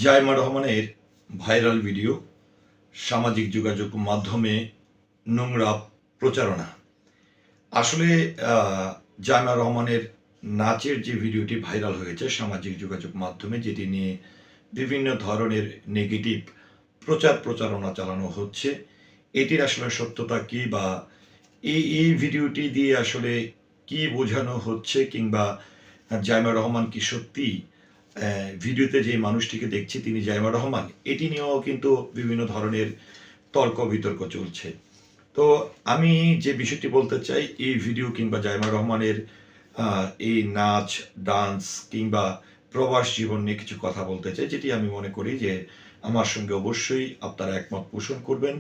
জাইমা রহমানের viral video, সামাজিক যোগাযোগ মাধ্যমে নোংরা প্রচারণা। আসলে জাইমা রহমানের নাচের যে ভিডিওটি ভাইরাল হয়েছে সামাজিক যোগাযোগ মাধ্যমে, যেটি নিয়ে বিভিন্ন ধরনের নেগেটিভ প্রচারণা চালানো হচ্ছে, এটির আসলে সত্যতা কী, বা এই ভিডিওটি দিয়ে আসলে কি বোঝানো হচ্ছে, কিংবা জাইমা রহমান কি সত্যি ভিডিওতে যে মানুষটিকে দেখছি তিনি জাইমা রহমান, এটি নিয়েও কিন্তু বিভিন্ন ধরনের তর্ক বিতর্ক চলছে। তো আমি যে বিষয়টি বলতে চাই, এই ভিডিও কিংবা জাইমা রহমানের এই নাচ, ডান্স কিংবা প্রবাস জীবন নিয়ে কিছু কথা বলতে চাই, যেটি আমি মনে করি যে আমার সঙ্গে অবশ্যই আপনারা একমত পোষণ করবেন।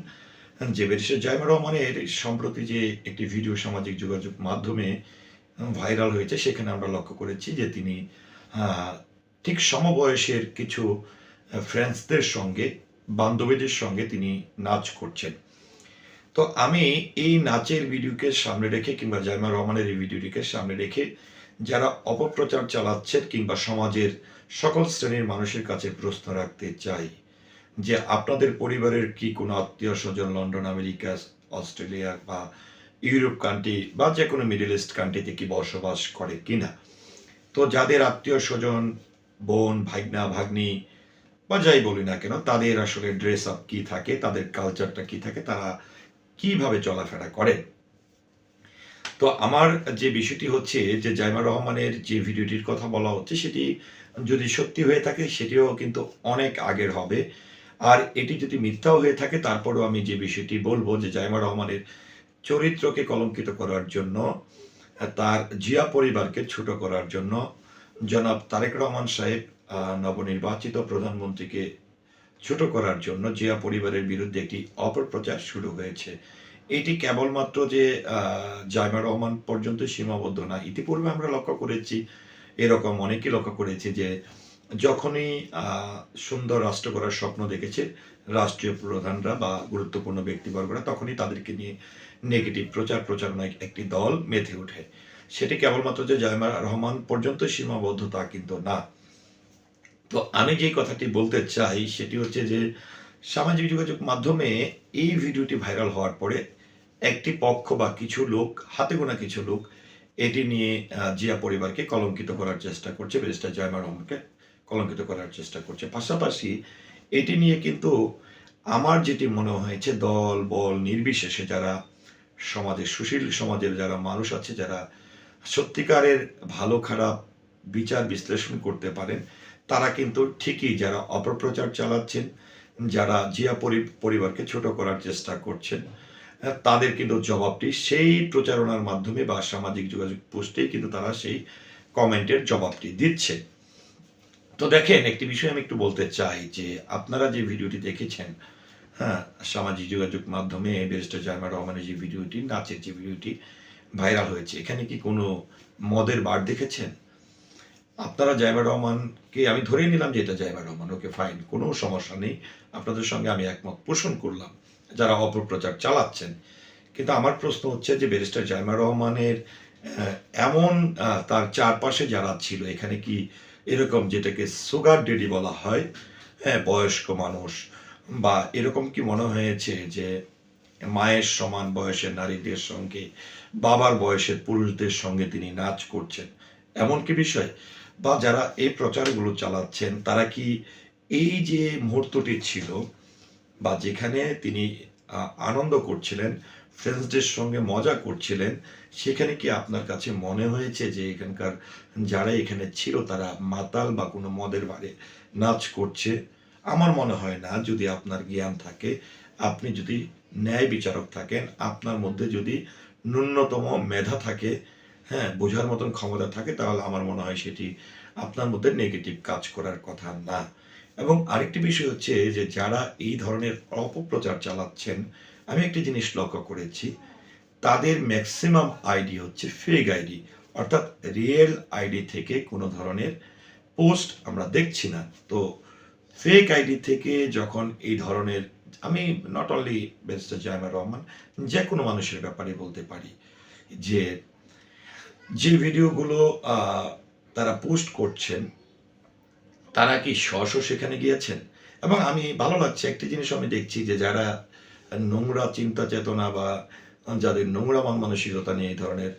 যে ব্যারিস্টার জাইমা রহমানের সম্প্রতি যে একটি ভিডিও সামাজিক যোগাযোগ মাধ্যমে ভাইরাল হয়েছে, সেখানে আমরা লক্ষ্য করেছি যে তিনি ঠিক সমবয়সের কিছু ফ্রেন্ডসদের সঙ্গে, বান্ধবীদের সঙ্গে তিনি নাচ করছেন। তো আমি এই নাচের ভিডিওকে সামনে রেখে কিংবা জাইমা রহমানের এই ভিডিওটিকে সামনে রেখে যারা অপপ্রচার চালাচ্ছেন কিংবা সমাজের সকল শ্রেণীর মানুষের কাছে প্রশ্ন রাখতে চাই যে আপনাদের পরিবারের কি কোনো আত্মীয় স্বজন লন্ডন, আমেরিকা, অস্ট্রেলিয়া বা ইউরোপ কান্ট্রি বা যে কোনো মিডল ইস্ট কান্ট্রিতে কি বসবাস করে কিনা? তো যাদের আত্মীয় স্বজন, বোন, ভাইগনা, ভাগ্নি বা যাই বলি না কেন, তাদের আসলে ড্রেস আপ কি থাকে, তাদের কালচারটা কি থাকে, তারা কিভাবে চলাফেরা করে। তো আমার যে বিষয়টি হচ্ছে যে জাইমা রহমানের যে ভিডিওটির কথা বলা হচ্ছে, সেটি যদি সত্যি হয়ে থাকে সেটিও কিন্তু অনেক আগের হবে। আর এটি যদি মিথ্যাও হয়ে থাকে, তারপরেও আমি যে বিষয়টি বলবো যে জাইমা রহমানের চরিত্রকে কলঙ্কিত করার জন্য, তার জিয়া পরিবারকে ছোট করার জন্য জনাব তারেক রহমান সাহেব নবনির্বাচিত প্রধানমন্ত্রীকে ছোট করার জন্য জিয়া পরিবারের বিরুদ্ধে একটি অপপ্রচার শুরু হয়েছে। এটি কেবলমাত্র যে জাইমা রহমান পর্যন্ত সীমাবদ্ধ না। ইতিপূর্বে আমরা লক্ষ্য করেছি, এরকম অনেকেই লক্ষ্য করেছি যে যখনই সুন্দর রাষ্ট্র করার স্বপ্ন দেখেছে রাষ্ট্রীয় প্রধানরা বা গুরুত্বপূর্ণ ব্যক্তিবর্গরা, তখনই তাদেরকে নিয়ে নেগেটিভ প্রচারণায় একটি দল মেতে ওঠে। সেটি কেবলমাত্র যে জাইমা রহমান পর্যন্ত সীমাবদ্ধ তা কিন্তু না। তো আমি যেই কথাটি বলতে চাই সেটি হচ্ছে যে সামাজিক যোগাযোগ মাধ্যমে এই ভিডিওটি ভাইরাল হওয়ার পরে একটি পক্ষ বা কিছু লোক, হাতে গোনা কিছু লোক, এটি নিয়ে জিয়া পরিবারকে কলঙ্কিত করার চেষ্টা করছে, ব্যারিস্টার জাইমা রহমানকে কলঙ্কিত করার চেষ্টা করছে। পাশাপাশি এটি নিয়ে কিন্তু আমার যেটি মনে হয়েছে, দল বল নির্বিশেষে যারা সমাজের সুশীল সমাজের যারা মানুষ আছে, যারা সত্যিকারের ভালো খারাপ বিচার বিশ্লেষণ করতে পারেন, তারা কিন্তু ঠিকই যারা অপপ্রচার চালাচ্ছেন, যারা জিয়া পরিবারকে ছোট করার চেষ্টা করছেন, তাদের কিন্তু জবাবটি সেই প্রচারণার মাধ্যমে বা সামাজিক যোগাযোগ পোস্টেই কিন্তু তারা সেই কমেন্টের জবাবটি দিচ্ছে। তো দেখেন, একটি বিষয় আমি একটু বলতে চাই যে আপনারা যে ভিডিওটি দেখেছেন, সামাজিক যোগাযোগ মাধ্যমে ব্যারিস্টার জাইমা রহমানের যে ভিডিওটি, নাচের যে ভিডিওটি ভাইরাল হয়েছে, এখানে কি কোনো মদের বার দেখেছেন? আপনারা জাইমা রহমানকে, আমি ধরে নিলাম যে এটা জাইমা রহমান, ওকে ফাইন, কোনো সমস্যা নেই, আপনাদের সঙ্গে আমি একমত পোষণ করলাম যারা অপপ্রচার চালাচ্ছেন। কিন্তু আমার প্রশ্ন হচ্ছে যে ব্যারিস্টার জাইমা রহমানের এমন তার চারপাশে যারা ছিল, এখানে কি এরকম যেটাকে সুগার ডেডি বলা হয়, বয়স্ক মানুষ, বা এরকম কি মনে হয়েছে যে মায়ের সমান বয়সের নারীদের সঙ্গে, বাবার বয়সের পুরুষদের সঙ্গে তিনি নাচ করছেন, এমন কি বিষয়? বা যারা এই প্রচারগুলো চালাচ্ছেন, তারা কি এই যে মুহূর্তটি ছিল বা যেখানে তিনি আনন্দ করছিলেন, ফ্রেন্ডসদের সঙ্গে মজা করছিলেন, সেখানে কি আপনার কাছে মনে হয়েছে যে এখানকার যারা এখানে ছিল তারা মাতাল বা কোনো মদের বারে নাচ করছে? আমার মনে হয় না। যদি আপনার জ্ঞান থাকে, আপনি যদি ন্যায় বিচারক থাকেন, আপনার মধ্যে যদি ন্যূনতম মেধা থাকে, বোঝার মতন ক্ষমতা থাকে, তাহলে আমার মনে হয় সেটি আপনার মধ্যে নেগেটিভ কাজ করার কথা না। এবং আরেকটি বিষয় হচ্ছে যে যারা এই ধরনের অপপ্রচার চালাচ্ছেন, আমি একটি জিনিস লক্ষ্য করেছি, তাদের ম্যাক্সিমাম আইডি হচ্ছে ফেক আইডি, অর্থাৎ রিয়েল আইডি থেকে কোনো ধরনের পোস্ট আমরা দেখছি না। তো ফেক আইডি থেকে যখন এই ধরনের, আমি not only barrister Zaima Rahman, যে কোনো মানুষের ব্যাপারে বলতে পারি যে যে ভিডিওগুলো তারা পোস্ট করছেন, তারা কি সেখানে গিয়েছেন? এবং আমি ভালো লাগছে একটি জিনিস আমি দেখছি যে যারা নোংরা চিন্তা চেতনা বা যাদের নোংরা মন মানসিকতা নিয়ে এই ধরনের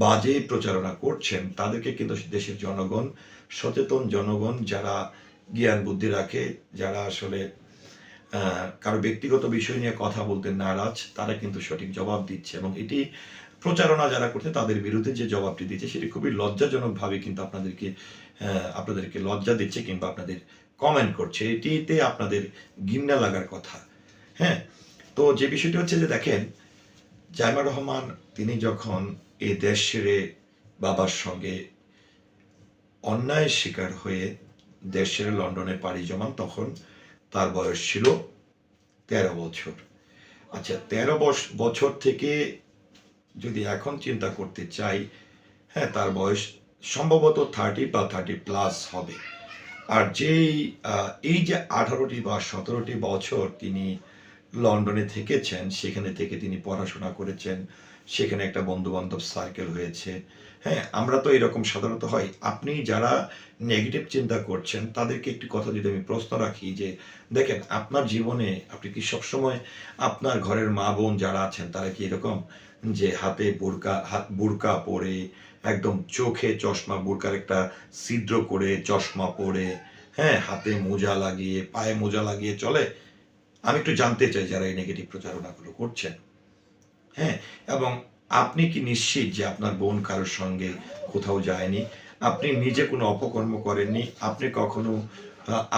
বাজে প্রচারণা করছেন তাদেরকে কিন্তু দেশের জনগণ, সচেতন জনগণ যারা জ্ঞান বুদ্ধি রাখে, যারা আসলে কারো ব্যক্তিগত বিষয় নিয়ে কথা বলতে নারাজ, তারা কিন্তু সঠিক জবাব দিচ্ছে। এবং এটি প্রচারণা যারা করছে তাদের বিরুদ্ধে যে জবাবটি দিচ্ছে সেটি খুবই লজ্জাজনকভাবে কিন্তু আপনাদেরকে লজ্জা দিচ্ছে কিংবা আপনাদের কমেন্ট করছে। এটিতে আপনাদের ঘৃণা লাগার কথা। হ্যাঁ, তো যে বিষয়টি হচ্ছে যে দেখেন, জাইমা রহমান তিনি যখন এই দেশ ছেড়ে বাবার সঙ্গে অন্যায়ের শিকার হয়ে দেশ ছেড়ে লন্ডনে পাড়ি জমান, তখন তার বয়স ছিল 13 বছর। আচ্ছা, 13 বছর থেকে যদি এখন চিন্তা করতে চাই, হ্যাঁ, তার বয়স সম্ভবত 30 বা 30+ হবে। আর এই যে 18টি বা 17টি বছর তিনি লন্ডনে থেকেছেন, সেখানে থেকে তিনি পড়াশোনা করেছেন, সেখানে একটা বন্ধু বান্ধব সার্কেল হয়েছে। হ্যাঁ, আমরা তো এরকম সাধারণত হয়। আপনি যারা নেগেটিভ চিন্তা করছেন তাদেরকে একটি কথা যদি আমি প্রশ্ন রাখি যে দেখেন, আপনার জীবনে আপনি কি সবসময় আপনার ঘরের মা বোন যারা আছেন তারা কি এরকম যে হাতে বুরকা পরে, একদম চোখে চশমা, বুরকার একটা ছিদ্র করে চশমা পরে, হ্যাঁ, হাতে মোজা লাগিয়ে, পায়ে মোজা লাগিয়ে চলে? আমি একটু জানতে চাই যারা এই নেগেটিভ প্রচারণাগুলো করছেন। হ্যাঁ, এবং আপনি কি নিশ্চিত যে আপনার বোন কারোর সঙ্গে কোথাও যায়নি? আপনি নিজে কোনো অপকর্ম করেননি? আপনি কখনো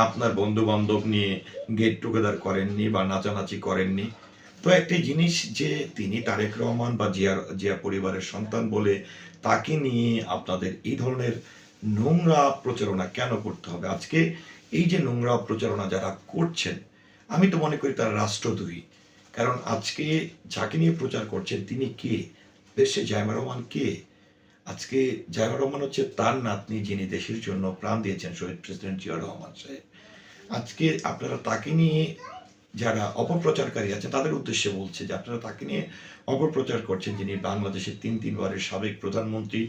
আপনার বন্ধু বান্ধব নিয়ে গেট টুগেদার করেননি বা নাচানাচি করেননি? তো একটি জিনিস, যে তিনি তারেক রহমান বা জিয়া পরিবারের সন্তান বলে তাকে নিয়ে আপনাদের এই ধরনের নোংরা প্রচারণা কেন করতে হবে? আজকে এই যে নোংরা প্রচারণা যারা করছেন, আমি তো মনে করি তারা রাষ্ট্রদ্রোহী। কারণ আজকে যাকে নিয়ে প্রচার করছেন তিনি কে? দেশে জাইমা রহমান কে? আজকে জাইমা রহমান হচ্ছে তার নাতনি, যিনি দেশের জন্য প্রাণ দিয়েছেন, শহীদ প্রেসিডেন্ট জিয়াউর রহমান সাহেব। আজকে আপনারা তাকে নিয়ে, যারা অপপ্রচারকারী আছে তাদের উদ্দেশ্যে বলছে যে আপনারা তাকে নিয়ে অপপ্রচার করছেন, যিনি বাংলাদেশের তিনবারের সাবেক প্রধানমন্ত্রী,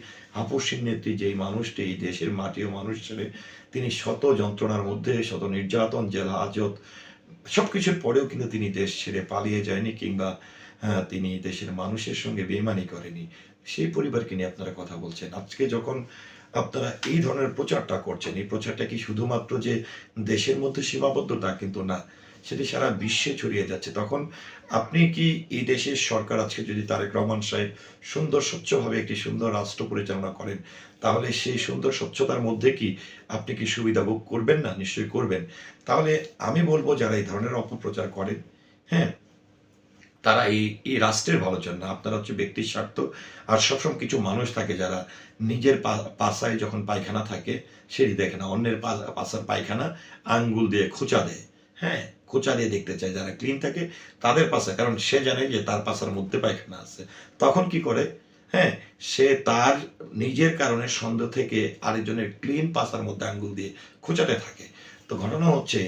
আপসহীন নেত্রী, যেই মানুষটি এই দেশের মাটি ও মানুষ ছেড়ে তিনি শত যন্ত্রণার মধ্যে, শত নির্যাতন, জেল হাজত সবকিছুর পরেও কিন্তু তিনি দেশ ছেড়ে পালিয়ে যায়নি কিংবা তিনি দেশের মানুষের সঙ্গে বেইমানি করেনি। সেই পরিবারকে নিয়ে আপনারা কথা বলছেন। আজকে যখন আপনারা এই ধরনের প্রচারটা করছেন, এই প্রচারটা কি শুধুমাত্র যে দেশের মধ্যে সীমাবদ্ধ তা কিন্তু না, সেটি সারা বিশ্বে ছড়িয়ে যাচ্ছে। তখন আপনি কি এই দেশের সরকার, আজকে যদি তারেক রহমান সাহেব সুন্দর স্বচ্ছভাবে একটি সুন্দর রাষ্ট্র পরিচালনা করেন, তাহলে সেই সুন্দর স্বচ্ছতার মধ্যে কি আপনি কি সুবিধা ভোগ করবেন না? নিশ্চয়ই করবেন। তাহলে আমি বলবো যারা এই ধরনের অপপ্রচার করেন, হ্যাঁ, তারা এই রাষ্ট্রের ভালো চান না। আপনারা হচ্ছে ব্যক্তির স্বার্থ। আর সবসময় কিছু মানুষ থাকে যারা নিজের পাছায় যখন পায়খানা থাকে সেটি দেখে না, অন্যের পাছার পায়খানা আঙ্গুল দিয়ে খোঁচা দেয়। হ্যাঁ, খোঁচা দিয়ে দেখতে চায় যারা ক্লিন থাকে তাদের পাশা, কারণ সে জানে যে তার পাছার মধ্যে পায়খানা আছে। তখন কি করে? হ্যাঁ, সে তার নিজের কারণে সন্দেহ থেকে আরেকজনের ক্লিন পাছার মধ্যে আঙ্গুল দিয়ে খোঁচাতে থাকে। তো ঘটনা হচ্ছে,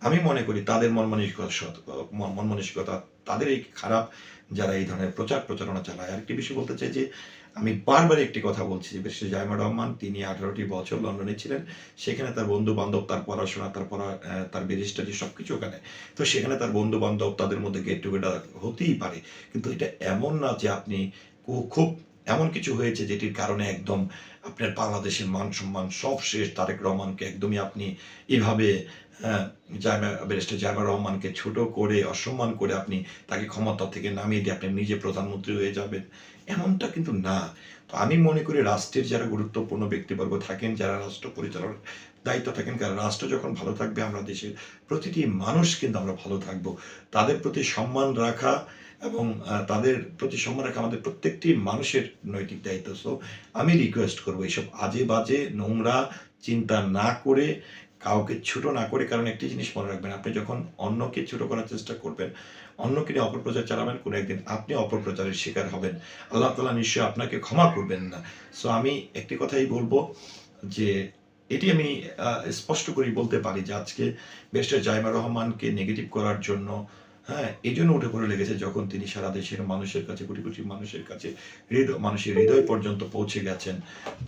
আমি মনে করি তাদের মন মানসিকতা তাদের এই খারাপ, যারা এই ধরনের প্রচারণা চালায়। আরেকটি বিষয় বলতে চাই যে আমি বারবার একটি কথা বলছি যে বিশেষ জাইমা রহমান তিনি 18টি বছর লন্ডনে ছিলেন। সেখানে তার বন্ধু বান্ধব, তার পড়াশোনা, তার ব্যারিস্টারি সবকিছু ওখানে। তো সেখানে তার বন্ধু বান্ধব, তাদের মধ্যে গেট টুগেদার হতেই পারে, কিন্তু এটা এমন না যে আপনি খুব এমন কিছু হয়েছে যেটির কারণে একদম আপনার বাংলাদেশের মান সম্মান সব শেষ। তারেক রহমানকে একদমই আপনি এভাবে ব্যারিস্টার জাইমা রহমানকে ছোট করে, অসম্মান করে আপনি তাকে ক্ষমতা থেকে নামিয়ে দিয়ে আপনি নিজে প্রধানমন্ত্রী হয়ে যাবেন, এমনটা কিন্তু না। তো আমি মনে করি রাষ্ট্রের যারা গুরুত্বপূর্ণ ব্যক্তিবর্গ থাকেন, যারা রাষ্ট্র পরিচালনার দায়িত্ব থাকেন, কারণ রাষ্ট্র যখন ভালো থাকবে আমরা দেশের প্রতিটি মানুষ কিন্তু আমরা ভালো থাকবো। তাদের প্রতি সম্মান রাখা এবং তাদের প্রতি সম্মান রাখা আমাদের প্রত্যেকটি মানুষের নৈতিক দায়িত্ব। সো আমি রিকোয়েস্ট করবো এইসব আজে বাজে নোংরা চিন্তা না করে, কাউকে ছোট না করে। কারণ একটি জিনিস মনে রাখবেন, আপনি যখন অন্যকে ছোট করার চেষ্টা করবেন, অন্যকে নিয়ে অপপ্রচার চালাবেন, কোনো একদিন আপনি অপপ্রচারের শিকার হবেন। আল্লাহ তাআলা নিশ্চয়ই আপনাকে ক্ষমা করবেন না। সো আমি একটি কথাই বলবো যে এটি আমি স্পষ্ট করেই বলতে পারি যে আজকে ব্যারিস্টার জাইমা রহমানকে নেগেটিভ করার জন্য, হ্যাঁ, এই জন্য উঠে পড়ে লেগেছে যখন তিনি সারা দেশের মানুষের কাছে, কোটি কোটি মানুষের কাছে, মানুষের হৃদয় পর্যন্ত পৌঁছে গেছেন,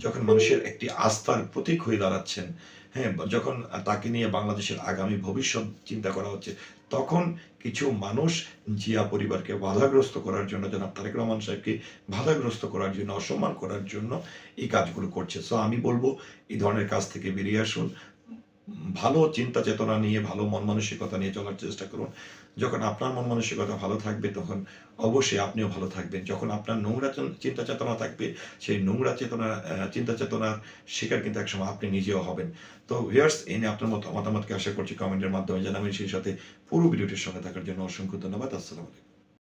যখন মানুষের একটি আস্থার প্রতীক হয়ে দাঁড়াচ্ছেন, হ্যাঁ, যখন তাকে নিয়ে বাংলাদেশের আগামী ভবিষ্যৎ চিন্তা করা হচ্ছে, তখন কিছু মানুষ জিয়া পরিবারকে বাধাগ্রস্ত করার জন্য, জনাব তারেক রহমান সাহেবকে বাধাগ্রস্ত করার জন্য, অসম্মান করার জন্য এই কাজগুলো করছে। সো আমি বলব এই ধরনের কাজ থেকে বেরিয়ে আসুন। ভালো চিন্তা চেতনা নিয়ে, ভালো মন মানসিকতা নিয়ে চলার চেষ্টা করুন। যখন আপনার মন মানসিকতা ভালো থাকবে, তখন অবশ্যই আপনিও ভালো থাকবেন। যখন আপনার নোংরা চিন্তা চেতনা থাকবে, সেই নোংরা চেতনা চিন্তা চেতনার শিকার কিন্তু একসময় আপনি নিজেও হবেন। তো ভিউয়ার্স, এই নিয়ে আপনার মতামতকে আশা করছি কমেন্টের মাধ্যমে জানাবেন। সেই সাথে পুরো ভিডিওটির সঙ্গে থাকার জন্য অসংখ্য ধন্যবাদ। আসসালামু আলাইকুম।